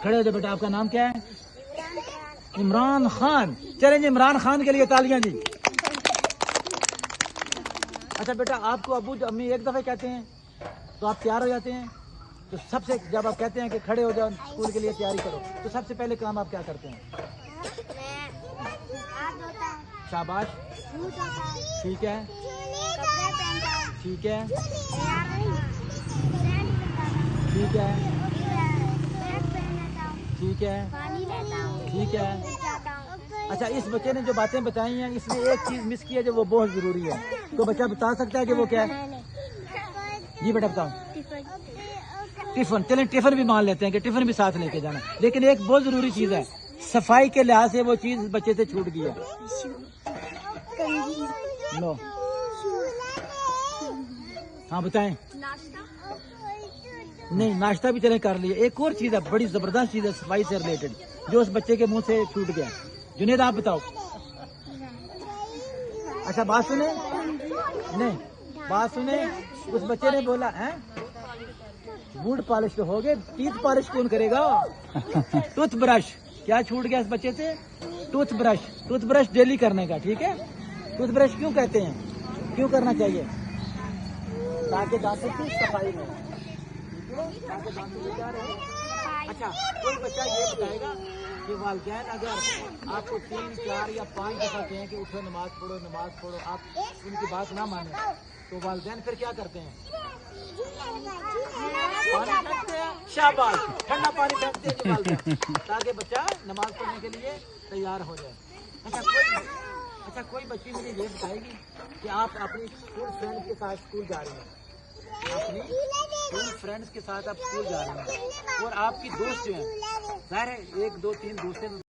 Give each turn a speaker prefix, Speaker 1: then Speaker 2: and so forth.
Speaker 1: खड़े हो जाओ बेटा। आपका नाम क्या है? इमरान खान। चलें जी, इमरान खान के लिए तालियां जी। अच्छा बेटा, आपको अबू अम्मी एक दफ़े कहते हैं तो आप तैयार हो जाते हैं? तो सबसे जब आप कहते हैं कि खड़े हो जाओ स्कूल के लिए तैयारी करो, तो सबसे पहले काम आप क्या करते हैं? शाबाश, ठीक है, ठीक है, ठीक है, ठीक है, ठीक है। अच्छा, इस बच्चे ने जो बातें बताई हैं, इसमें एक चीज़ मिस की है जो वो बहुत ज़रूरी है, तो बच्चा बता सकता है कि वो क्या है? जी बेटा बताओ। टिफिन। चलें टिफिन भी मान लेते हैं कि टिफिन भी साथ लेके जाना, लेकिन एक बहुत ज़रूरी चीज़ है, सफाई के लिहाज से वो चीज़ बच्चे से छूट गई है। लो, हाँ बताएं। नहीं, नाश्ता भी चले कर लिए। एक और चीज़ है, बड़ी ज़बरदस्त चीज़ है सफाई से रिलेटेड, जो उस बच्चे के मुंह से छूट गया। जुनेद आप बताओ। अच्छा बात सुने, नहीं बात सुने, उस बच्चे ने बोला है बूट पॉलिश तो हो गए, टीथ पॉलिश कौन करेगा? टूथब्रश। क्या छूट गया इस बच्चे से? टूथब्रश। टूथब्रश डेली करने का, ठीक है। टूथब्रश क्यों कहते हैं, क्यों करना चाहिए? ताकि दांतों की सफाई में, ताकि दांतों की क्या रहे। अच्छा, कोई बच्चा ये बताएगा कि वालिदैन अगर आपको 3, 4 या 5 दफा कहें कि उठो नमाज पढ़ो नमाज पढ़ो, आप उनकी बात ना माने, तो वालिदैन फिर क्या करते हैं? पानी फेंकते हैं। शाबाश, ठंडा पानी फेंकते हैं वालिदैन, ताकि बच्चा नमाज पढ़ने के लिए तैयार हो जाए। अच्छा कोई बच्ची मुझे ये बताएगी कि आप अपनी स्कूल फ्रेंड के साथ स्कूल जा रही हैं, अपनी स्कूल फ्रेंड्स के साथ आप स्कूल जा रहे हैं, और आपकी दोस्त जो है, जाहिर है 1, 2, 3 दोस्तें